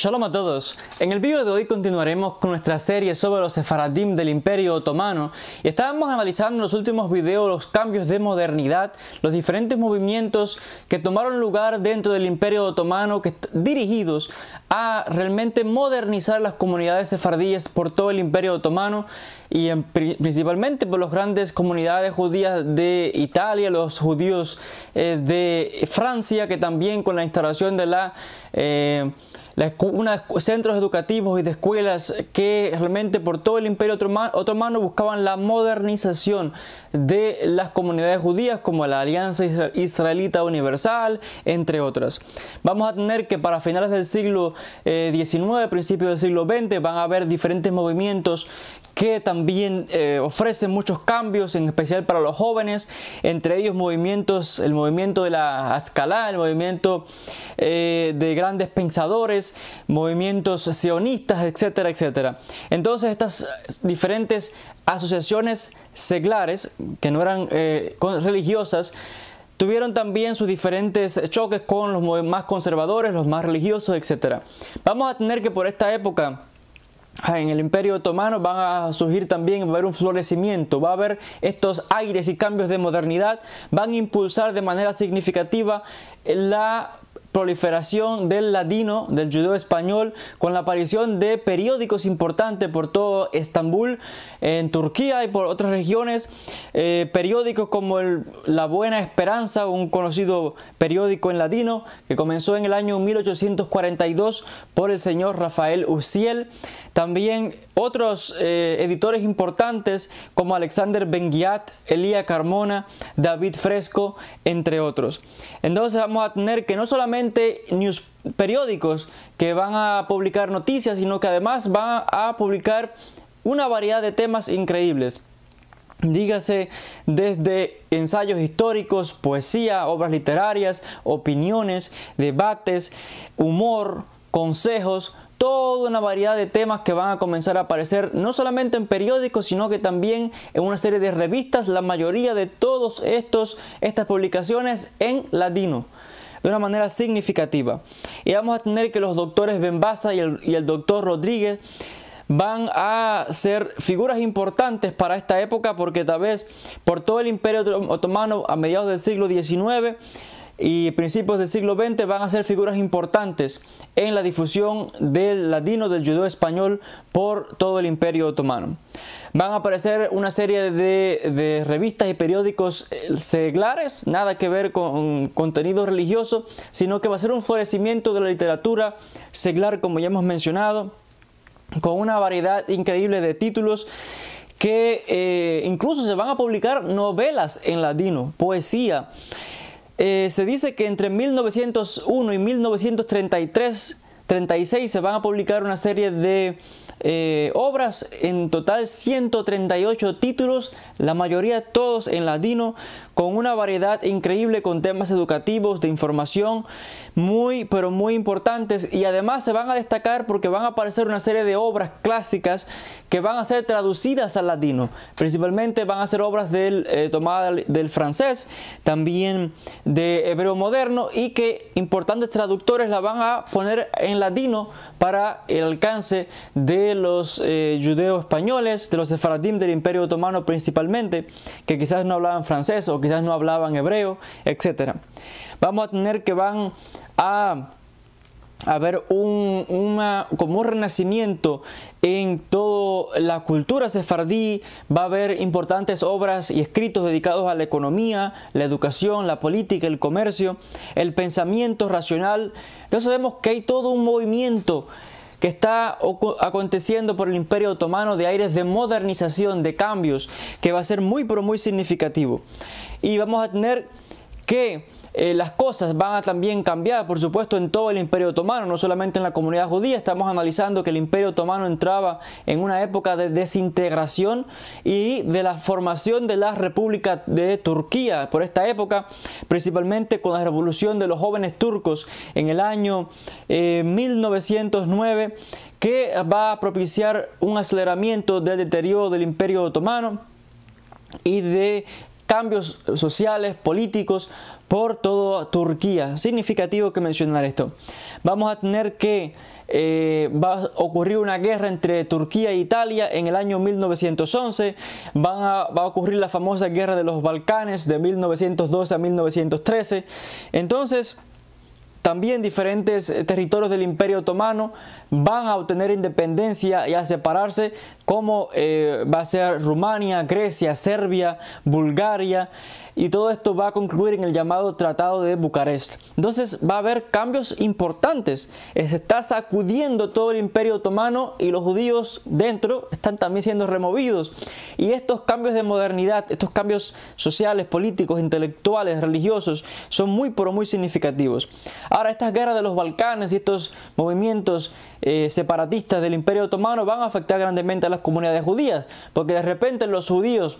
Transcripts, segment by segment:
Shalom a todos. En el vídeo de hoy continuaremos con nuestra serie sobre los sefaradim del Imperio Otomano y estábamos analizando en los últimos videos los cambios de modernidad, los diferentes movimientos que tomaron lugar dentro del Imperio Otomano dirigidos a realmente modernizar las comunidades sefardíes por todo el Imperio Otomano y principalmente por las grandes comunidades judías de Italia, los judíos de Francia, que también con la instalación de centros educativos y de escuelas que realmente por todo el Imperio Otomano buscaban la modernización de las comunidades judías, como la Alianza Israelita Universal, entre otras. Vamos a tener que para finales del siglo XIX, principios del siglo XX, van a haber diferentes movimientos que también ofrecen muchos cambios, en especial para los jóvenes, entre ellos el movimiento de la Hascalah, el movimiento de grandes pensadores, movimientos sionistas, etcétera, etcétera. Entonces estas diferentes asociaciones seglares, que no eran religiosas, tuvieron también sus diferentes choques con los más conservadores, los más religiosos, etcétera. Vamos a tener que por esta época en el Imperio Otomano van a surgir también, va a haber un florecimiento, va a haber estos aires y cambios de modernidad, van a impulsar de manera significativa la proliferación del ladino, del judeo español, con la aparición de periódicos importantes por todo Estambul, en Turquía y por otras regiones, periódicos como La Buena Esperanza, un conocido periódico en ladino que comenzó en el año 1842 por el señor Rafael Uziel. También otros editores importantes como Alexander Ben-Ghiat, Elia Carmona, David Fresco, entre otros. Entonces vamos a tener que no solamente periódicos que van a publicar noticias, sino que además van a publicar una variedad de temas increíbles. Dígase desde ensayos históricos, poesía, obras literarias, opiniones, debates, humor, consejos, toda una variedad de temas que van a comenzar a aparecer no solamente en periódicos, sino que también en una serie de revistas, la mayoría de todas estas publicaciones en ladino, de una manera significativa. Y vamos a tener que los doctores Benbassa y el doctor Rodríguez van a ser figuras importantes para esta época, porque tal vez por todo el Imperio Otomano a mediados del siglo XIX y principios del siglo XX van a ser figuras importantes en la difusión del ladino, del judeo español por todo el Imperio Otomano. Van a aparecer una serie de revistas y periódicos seglares, nada que ver con contenido religioso, sino que va a ser un florecimiento de la literatura seglar, como ya hemos mencionado, con una variedad increíble de títulos que incluso se van a publicar novelas en ladino, poesía. Se dice que entre 1901 y 1936 se van a publicar una serie de obras, en total 138 títulos, la mayoría todos en ladino, con una variedad increíble, con temas educativos, de información pero muy importantes, y además se van a destacar porque van a aparecer una serie de obras clásicas que van a ser traducidas al ladino. Principalmente van a ser obras tomadas del francés, también de hebreo moderno, y que importantes traductores la van a poner en ladino para el alcance de los judeos españoles, de los sefaradim del Imperio Otomano principalmente, que quizás no hablaban francés o quizás no hablaban hebreo, etc. Vamos a tener que van a haber como un renacimiento en toda la cultura sefardí. Va a haber importantes obras y escritos dedicados a la economía, la educación, la política, el comercio, el pensamiento racional. Entonces vemos que hay todo un movimiento que está aconteciendo por el Imperio Otomano de aires de modernización, de cambios, que va a ser muy pero muy significativo. Y vamos a tener que las cosas van a también cambiar, por supuesto, en todo el Imperio Otomano, no solamente en la comunidad judía. Estamos analizando que el Imperio Otomano entraba en una época de desintegración y de la formación de la República de Turquía por esta época, principalmente con la revolución de los jóvenes turcos en el año 1909, que va a propiciar un aceleramiento del deterioro del Imperio Otomano y de cambios sociales, políticos por toda Turquía. Significativo que mencionar esto. Vamos a tener que va a ocurrir una guerra entre Turquía e Italia en el año 1911. Va a ocurrir la famosa guerra de los Balcanes de 1912 a 1913. Entonces, también diferentes territorios del Imperio Otomano van a obtener independencia y a separarse, como va a ser Rumania, Grecia, Serbia, Bulgaria, y todo esto va a concluir en el llamado Tratado de Bucarest. Entonces va a haber cambios importantes. Se está sacudiendo todo el Imperio Otomano y los judíos dentro están también siendo removidos. Y estos cambios de modernidad, estos cambios sociales, políticos, intelectuales, religiosos, son muy pero muy significativos. Ahora, estas guerras de los Balcanes y estos movimientos separatistas del Imperio Otomano van a afectar grandemente a las comunidades judías, porque de repente los judíos,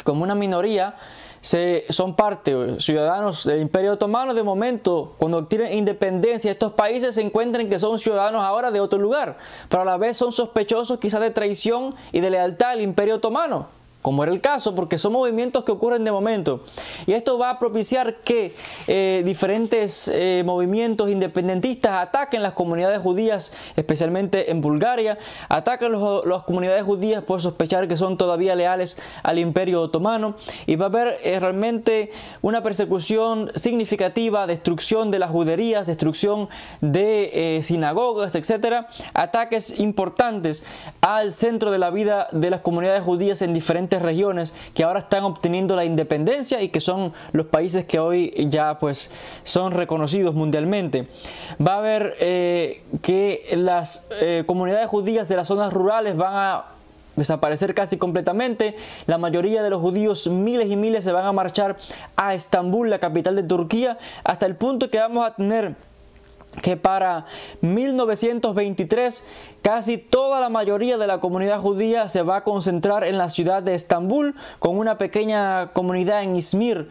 como una minoría, son parte, ciudadanos del Imperio Otomano. De momento, cuando obtienen independencia, estos países se encuentran que son ciudadanos ahora de otro lugar, pero a la vez son sospechosos quizás de traición y de lealtad al Imperio Otomano, como era el caso, porque son movimientos que ocurren de momento. Y esto va a propiciar que diferentes movimientos independentistas ataquen las comunidades judías, especialmente en Bulgaria, ataquen las comunidades judías por sospechar que son todavía leales al Imperio Otomano, y va a haber realmente una persecución significativa, destrucción de las juderías, destrucción de sinagogas, etcétera, ataques importantes al centro de la vida de las comunidades judías en diferentes regiones que ahora están obteniendo la independencia y que son los países que hoy ya pues son reconocidos mundialmente. Va a haber que las comunidades judías de las zonas rurales van a desaparecer casi completamente. La mayoría de los judíos, miles y miles, se van a marchar a Estambul, la capital de Turquía, hasta el punto que vamos a tener que para 1923 casi toda la mayoría de la comunidad judía se va a concentrar en la ciudad de Estambul, con una pequeña comunidad en Izmir,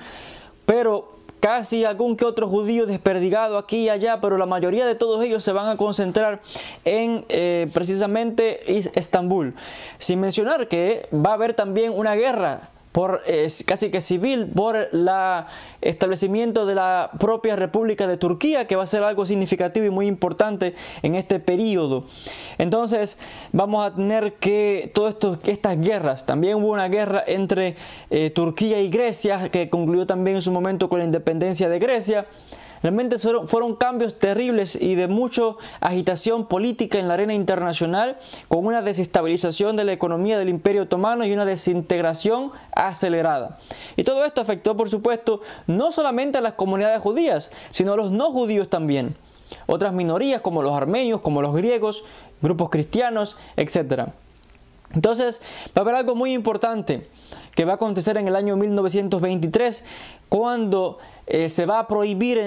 pero casi algún que otro judío desperdigado aquí y allá, pero la mayoría de todos ellos se van a concentrar en precisamente Estambul. Sin mencionar que va a haber también una guerra casi que civil por el establecimiento de la propia República de Turquía, que va a ser algo significativo y muy importante en este periodo. Entonces vamos a tener que estas guerras, también hubo una guerra entre Turquía y Grecia, que concluyó también en su momento con la independencia de Grecia. Realmente fueron cambios terribles y de mucha agitación política en la arena internacional, con una desestabilización de la economía del Imperio Otomano y una desintegración acelerada. Y todo esto afectó, por supuesto, no solamente a las comunidades judías, sino a los no judíos también. Otras minorías como los armenios, como los griegos, grupos cristianos, etc. Entonces va a haber algo muy importante que va a acontecer en el año 1923, cuando se va a prohibir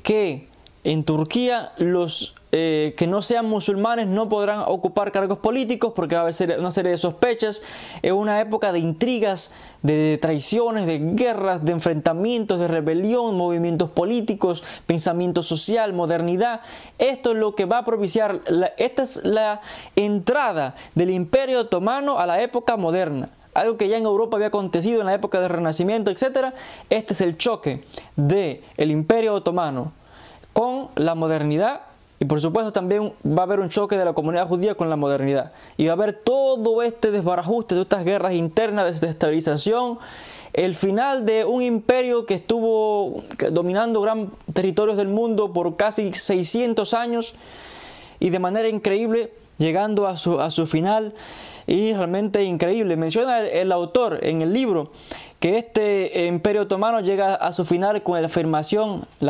que en Turquía los que no sean musulmanes no podrán ocupar cargos políticos, porque va a haber una serie de sospechas. Es una época de intrigas, de traiciones, de guerras, de enfrentamientos, de rebelión, movimientos políticos, pensamiento social, modernidad. Esto es lo que va a propiciar, esta es la entrada del Imperio Otomano a la época moderna. Algo que ya en Europa había acontecido en la época del Renacimiento, etc. Este es el choque del Imperio Otomano con la modernidad, y por supuesto también va a haber un choque de la comunidad judía con la modernidad. Y va a haber todo este desbarajuste, todas estas guerras internas, desestabilización, el final de un imperio que estuvo dominando gran territorios del mundo por casi 600 años y de manera increíble llegando a su final. Y realmente increíble. Menciona el autor en el libro que este Imperio Otomano llega a su final con la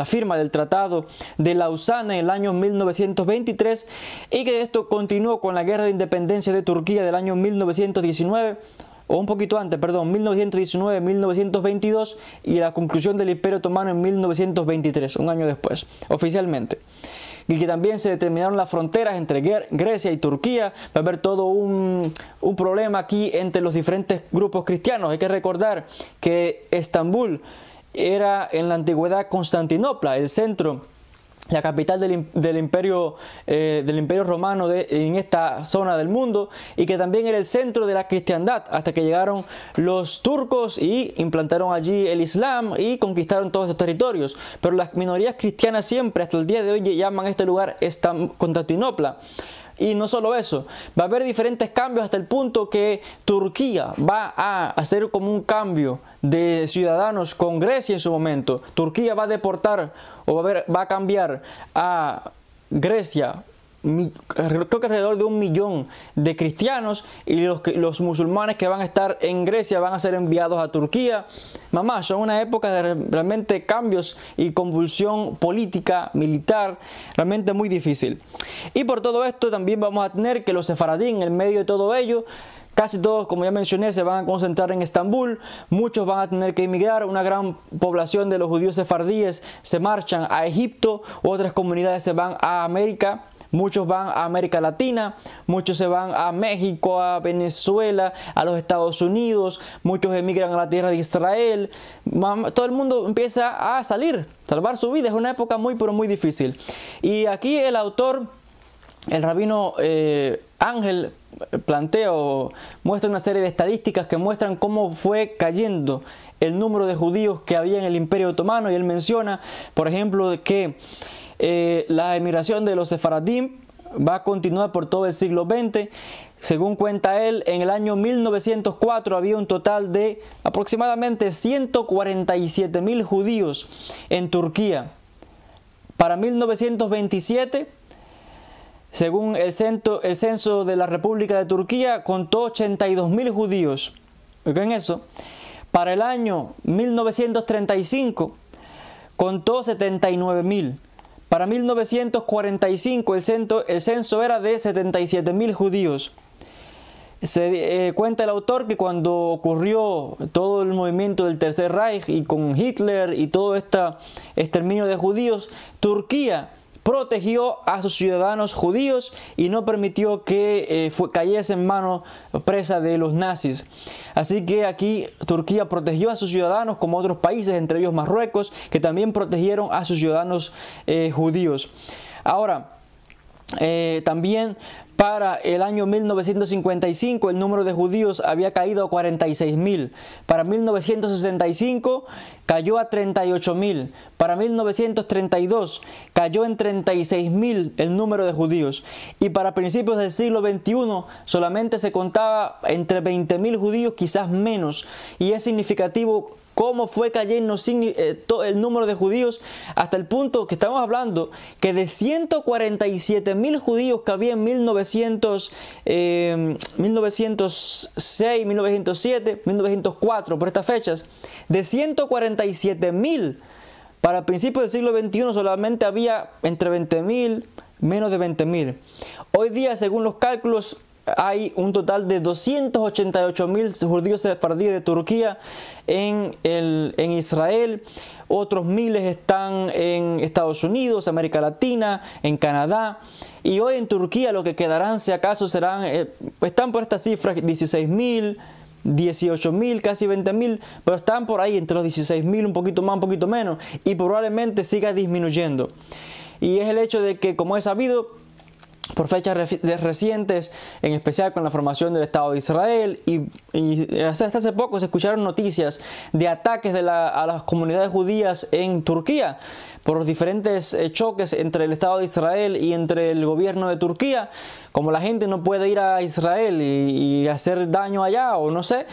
firma del Tratado de Lausana en el año 1923, y que esto continuó con la Guerra de Independencia de Turquía del año 1919, o un poquito antes, perdón, 1919-1922, y la conclusión del Imperio Otomano en 1923, un año después, oficialmente. Y que también se determinaron las fronteras entre Grecia y Turquía. Va a haber todo un problema aquí entre los diferentes grupos cristianos. Hay que recordar que Estambul era en la antigüedad Constantinopla, el centro la capital del imperio romano en esta zona del mundo, y que también era el centro de la cristiandad, hasta que llegaron los turcos y implantaron allí el Islam y conquistaron todos estos territorios. Pero las minorías cristianas siempre, hasta el día de hoy, llaman a este lugar Constantinopla. Y no solo eso, va a haber diferentes cambios hasta el punto que Turquía va a hacer como un cambio de ciudadanos con Grecia en su momento. Turquía va a deportar o va a cambiar a Grecia, creo que alrededor de 1 millón de cristianos, y los musulmanes que van a estar en Grecia van a ser enviados a Turquía. Mamá, son una época de realmente cambios y convulsión política, militar, realmente muy difícil. Y por todo esto también vamos a tener que los sefaradín, en medio de todo ello, casi todos, como ya mencioné, se van a concentrar en Estambul. Muchos van a tener que emigrar. Una gran población de los judíos sefardíes se marchan a Egipto. Otras comunidades se van a América. Muchos van a América Latina. Muchos se van a México, a Venezuela, a los Estados Unidos. Muchos emigran a la tierra de Israel. Todo el mundo empieza a salvar su vida. Es una época muy, pero muy difícil. Y aquí el autor, el rabino Ángel, muestra una serie de estadísticas que muestran cómo fue cayendo el número de judíos que había en el Imperio Otomano, y él menciona, por ejemplo, que la emigración de los sefaradim va a continuar por todo el siglo XX. Según cuenta él, en el año 1904 había un total de aproximadamente 147.000 judíos en Turquía. Para 1927, según el censo de la República de Turquía, contó 82.000 judíos. ¿Oigan eso? Para el año 1935 contó 79.000. Para 1945 el censo era de 77.000 judíos. Cuenta el autor que cuando ocurrió todo el movimiento del Tercer Reich y con Hitler y todo este exterminio de judíos, Turquía protegió a sus ciudadanos judíos y no permitió que cayese en manos presa de los nazis. Así que aquí Turquía protegió a sus ciudadanos, como otros países, entre ellos Marruecos, que también protegieron a sus ciudadanos judíos. Ahora, también para el año 1955 el número de judíos había caído a 46.000. Para 1965 cayó a 38.000. Para 1932 cayó en 36.000 el número de judíos. Y para principios del siglo XXI solamente se contaba entre 20.000 judíos, quizás menos. Y es significativo cómo fue cayendo el número de judíos, hasta el punto que estamos hablando que de 147.000 judíos que había en 1906, 1907, 1904, por estas fechas, de 147.000 para principios del siglo XXI solamente había entre 20.000, menos de 20.000. Hoy día, según los cálculos, hay un total de 288.000 judíos sefardíes de Turquía en Israel. Otros miles están en Estados Unidos, América Latina, en Canadá. Y hoy en Turquía lo que quedarán, si acaso, están por estas cifras 16.000, 18.000, casi 20.000, pero están por ahí entre los 16.000, un poquito más, un poquito menos, y probablemente siga disminuyendo. Y es el hecho de que, como es sabido, por fechas recientes, en especial con la formación del Estado de Israel, y hasta hace poco se escucharon noticias de ataques a las comunidades judías en Turquía por los diferentes choques entre el Estado de Israel y entre el gobierno de Turquía. Como la gente no puede ir a Israel y hacer daño allá, o no sé,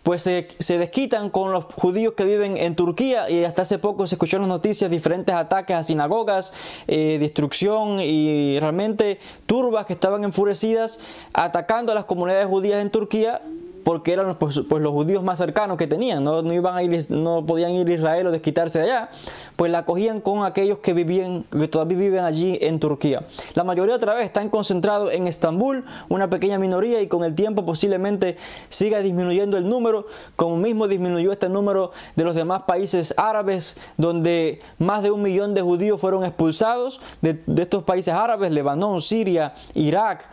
pues se desquitan con los judíos que viven en Turquía, y hasta hace poco se escucharon noticias, diferentes ataques a sinagogas, destrucción y realmente turbas que estaban enfurecidas atacando a las comunidades judías en Turquía, porque eran pues los judíos más cercanos que tenían, no podían ir a Israel o desquitarse de allá, pues la acogían con aquellos que todavía viven allí en Turquía. La mayoría otra vez están concentrados en Estambul, una pequeña minoría, y con el tiempo posiblemente siga disminuyendo el número, como mismo disminuyó este número de los demás países árabes, donde más de 1 millón de judíos fueron expulsados de estos países árabes: Líbano, Siria, Irak,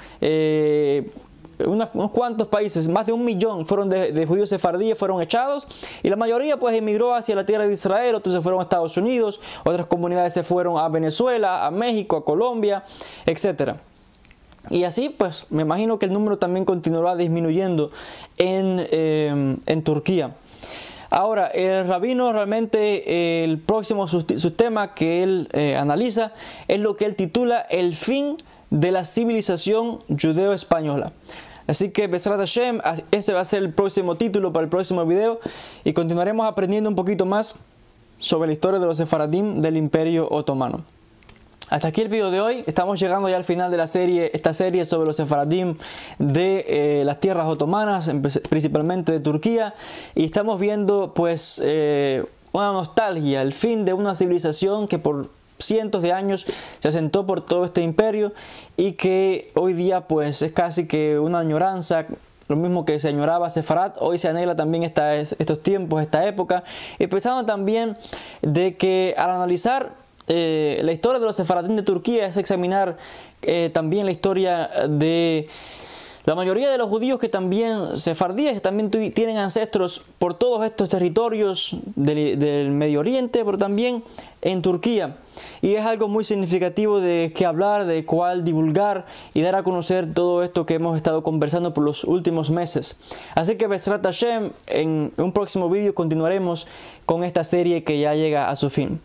unos cuantos países, más de 1 millón fueron de judíos sefardíes fueron echados, y la mayoría pues emigró hacia la tierra de Israel, otros se fueron a Estados Unidos, otras comunidades se fueron a Venezuela, a México, a Colombia, etc. Y así pues me imagino que el número también continuará disminuyendo en Turquía. Ahora, el rabino realmente, el próximo subtema que él analiza es lo que él titula el fin de la civilización judeo-española. Así que Bezrat Hashem, ese va a ser el próximo título para el próximo video, y continuaremos aprendiendo un poquito más sobre la historia de los sefaradim del Imperio Otomano. Hasta aquí el video de hoy. Estamos llegando ya al final de la serie, esta serie sobre los sefaradim de las tierras otomanas, principalmente de Turquía, y estamos viendo pues una nostalgia, el fin de una civilización que por cientos de años se asentó por todo este imperio y que hoy día pues es casi que una añoranza. Lo mismo que se añoraba Sefarat, hoy se anhela también estos tiempos, esta época, y pensando también de que al analizar la historia de los sefaradim de Turquía es examinar también la historia de la mayoría de los judíos que también sefardíes, que también tienen ancestros por todos estos territorios del Medio Oriente, pero también en Turquía. Y es algo muy significativo de qué hablar, de cuál divulgar y dar a conocer todo esto que hemos estado conversando por los últimos meses. Así que Bezrat Hashem, en un próximo vídeo continuaremos con esta serie que ya llega a su fin.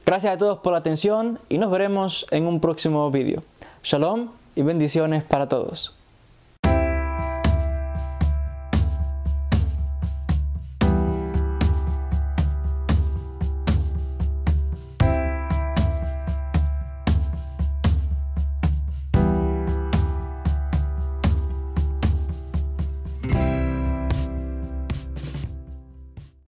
Gracias a todos por la atención y nos veremos en un próximo vídeo. Shalom y bendiciones para todos.